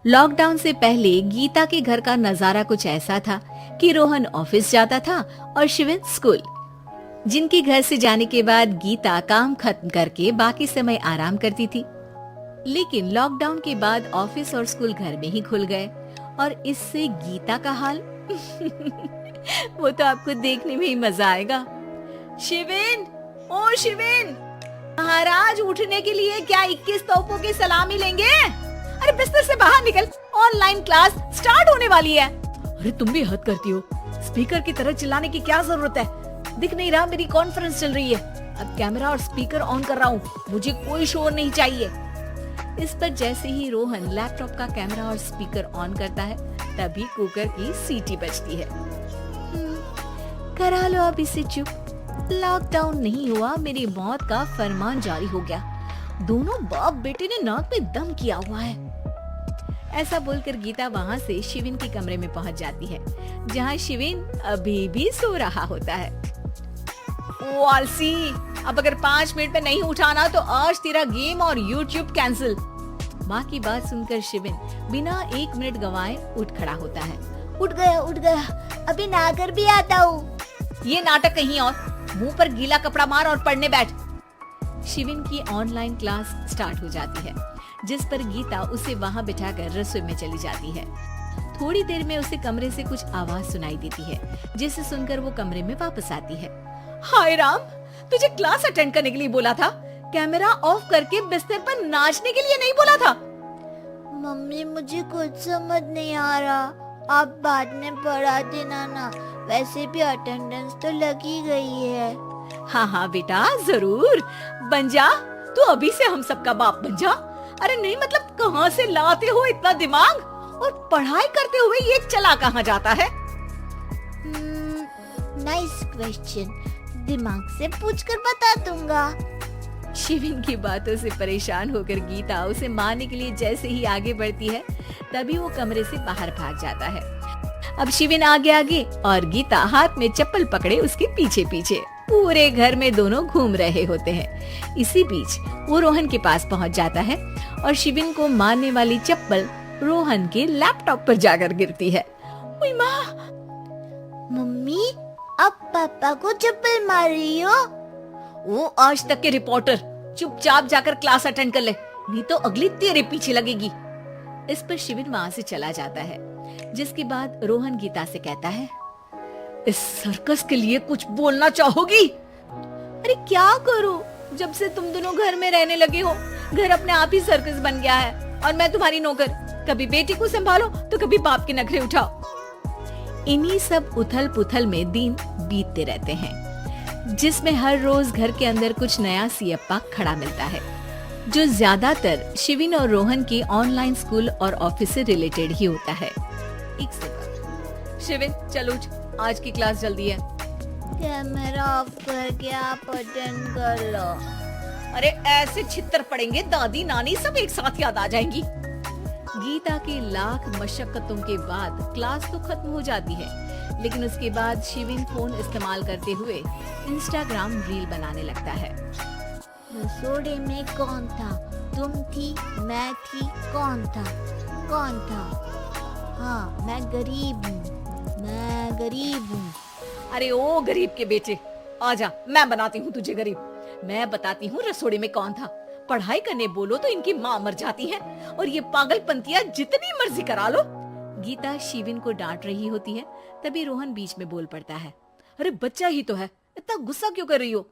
Lockdown से पहले गीता के घर का नजारा कुछ ऐसा था कि रोहन ऑफिस जाता था और शिविन स्कूल। जिनके घर से जाने के बाद गीता काम खत्म करके बाकी समय आराम करती थी। लेकिन लॉकडाउन के बाद ऑफिस और स्कूल घर में ही खुल गए और इससे गीता का हाल वो तो आपको देखने में ही मजा आएगा। शिविन, ओ शिविन, महाराज उठने के लिए क्या 21 तोपों की सलामी लेंगे? अरे बिस्तर से बाहर निकल, ऑनलाइन क्लास स्टार्ट होने वाली है। अरे तुम भी हद करती हो, स्पीकर की तरह चिल्लाने की क्या जरूरत है? दिख नहीं रहा मेरी कॉन्फ्रेंस चल रही है। अब कैमरा और स्पीकर ऑन कर रहा हूँ, मुझे कोई शोर नहीं चाहिए। इस पर जैसे ही रोहन लैपटॉप का कैमरा और स्पीकर ऑन करता है तभी कुकर की सीटी बजती है। करा लो अब इसे चुप। लॉकडाउन नहीं हुआ, मेरी मौत का फरमान जारी हो गया। दोनों बाप बेटे ने नाक में दम किया हुआ है। ऐसा बोलकर गीता वहाँ से शिविन के कमरे में पहुँच जाती है, जहाँ शिविन अभी भी सो रहा होता है। ओ आलसी, अब अगर 5 मिनट में नहीं उठाना तो आज तेरा गेम और यूट्यूब कैंसिल। माँ की बात सुनकर शिविन बिना 1 मिनट गंवाए उठ खड़ा होता है। उठ गया, अभी नहाकर भी आता हूँ। ये नाटक कहीं और, मुंह पर गीला कपड़ा मार और पढ़ने बैठ। शिविन की ऑनलाइन क्लास स्टार्ट हो जाती है, जिस पर गीता उसे वहाँ बिठाकर रसोई में चली जाती है। थोड़ी देर में उसे कमरे से कुछ आवाज सुनाई देती है, जिसे सुनकर वो कमरे में वापस आती है। हाय राम, तुझे क्लास अटेंड करने के लिए बोला था, कैमरा ऑफ करके बिस्तर पर नाचने के लिए नहीं बोला था। मम्मी मुझे कुछ समझ नहीं आ रहा, आप बाद में पढ़ा देना ना, वैसे भी अटेंडेंस तो लगी गई है। हाँ बेटा, जरूर बन जा, तू अभी से हम सबका बाप बन जा। अरे नहीं मतलब कहाँ से लाते हो इतना दिमाग, और पढ़ाई करते हुए ये चला कहाँ जाता है? नाइस क्वेश्चन, दिमाग से पूछकर बता दूंगा। शिविन की बातों से परेशान होकर गीता उसे मारने के लिए जैसे ही आगे बढ़ती है तभी वो कमरे से बाहर भाग जाता है। अब शिविन आगे और गीता हाथ में चप्पल पकड़े उसके पीछे पीछे पूरे घर में दोनों घूम रहे होते हैं। इसी बीच वो रोहन के पास पहुंच जाता है और शिविन को मारने वाली चप्पल रोहन के लैपटॉप पर जाकर गिरती है। ओए माँ! मम्मी, अब पापा को चप्पल मार रही हो? वो आज तक के रिपोर्टर, चुपचाप जाकर क्लास अटेंड कर ले, नहीं तो अगली तेरे पीछे लगेगी। इस पर शिविन वहाँ से चला जाता है, जिसके बाद रोहन गीता से कहता है, इस सर्कस के लिए कुछ बोलना चाहोगी? अरे क्या करूं, जब से तुम दोनों घर में रहने लगे हो, घर अपने आप ही सर्कस बन गया है और मैं तुम्हारी नौकर। कभी बेटी को संभालो तो कभी बाप के नखरे उठाओ। इन्हीं सब उथल पुथल में दिन बीतते रहते हैं, जिसमें हर रोज घर के अंदर कुछ नया सियप्पा खड़ा मिलता है, जो ज्यादातर शिविन और रोहन के ऑनलाइन स्कूल और ऑफिस से रिलेटेड ही होता है। एक सेकंड, शिविन चल उठ, आज की क्लास जल्दी है। कैमरा ऑफ करके आप अटेंड कर लो। अरे ऐसे छित्तर पड़ेंगे, दादी नानी सब एक साथ याद आ जाएंगी। गीता के लाख मशक्कतों के बाद क्लास तो खत्म हो जाती है, लेकिन उसके बाद शिविन फोन इस्तेमाल करते हुए इंस्टाग्राम रील बनाने लगता है। रसोड़े में कौन था? तुम थी, मैं थी, कौन था? हाँ, मैं गरीब हूँ। अरे ओ गरीब के बेटे, आजा, मैं बनाती हूँ तुझे गरीब। मैं बताती हूँ रसोड़े में कौन था। पढ़ाई करने बोलो तो इनकी माँ मर जाती है, और ये पागलपंतियाँ जितनी मर्जी करा लो। गीता शिविन को डांट रही होती है, तभी रोहन बीच में बोल पड़ता है। अरे बच्चा ही तो है, इतना गुस्सा क्यों कर रही हो?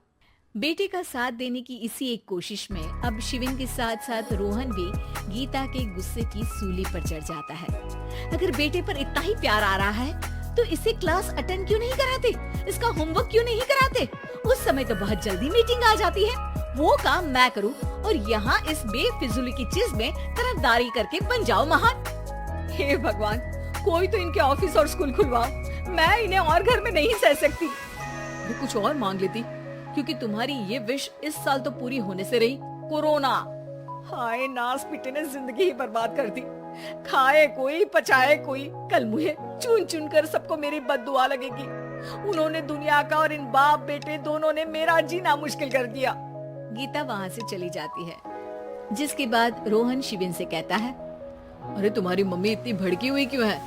बेटे का साथ देने की इसी एक कोशिश में अब शिविन के साथ साथ रोहन भी गीता के गुस्से की सूली पर चढ़ जाता है। अगर बेटे पर इतना ही प्यार आ रहा है तो इसे क्लास अटेंड क्यों नहीं कराते, इसका होमवर्क क्यों नहीं कराते? उस समय तो बहुत जल्दी मीटिंग आ जाती है, वो काम मैं करूं और यहाँ इस बेफिजूली की चीज में तरफदारी करके बन जाओ महान। हे भगवान, कोई तो इनके ऑफिस और स्कूल खुलवाओ, मैं इन्हें और घर में नहीं सह सकती। मैं कुछ और मांग लेती, क्योंकि तुम्हारी ये विश इस साल तो पूरी होने से रही, कोरोना। हाय नास पिटे ने जिंदगी ही बर्बाद कर दी। खाए कोई पचाए कोई, कल मुझे चुन चुन कर सबको मेरी बद्दुआ लगेगी। उन्होंने दुनिया का और इन बाप बेटे दोनों ने मेरा जीना मुश्किल कर दिया। गीता वहाँ से चली जाती है, जिसके बाद रोहन शिविन से कहता है, अरे तुम्हारी मम्मी इतनी भड़की हुई क्यों है?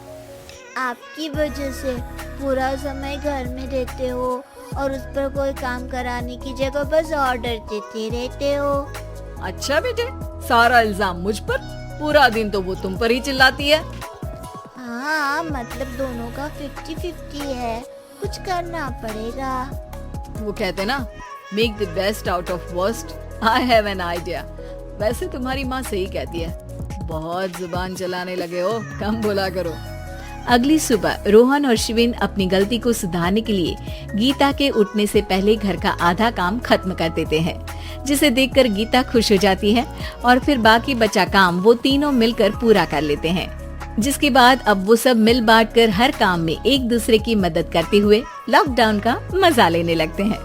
आपकी वजह से पूरा समय घर में रहते हो और उस पर कोई काम कराने की जगह बस ऑर्डर देते रहते हो। अच्छा बेटे, सारा इल्जाम मुझ पर, पूरा दिन तो वो तुम पर ही चिल्लाती है। हाँ, मतलब दोनों का 50-50 है, कुछ करना पड़ेगा। वो कहते ना, make the best out of worst. I have an idea. वैसे तुम्हारी माँ सही कहती है, बहुत जुबान चलाने लगे हो, कम बोला करो। अगली सुबह रोहन और शिविन अपनी गलती को सुधारने के लिए गीता के उठने से पहले घर का आधा काम खत्म कर देते हैं, जिसे देखकर गीता खुश हो जाती है और फिर बाकी बचा काम वो तीनों मिलकर पूरा कर लेते हैं। जिसके बाद अब वो सब मिल बांट कर हर काम में एक दूसरे की मदद करते हुए लॉकडाउन का मजा लेने लगते हैं।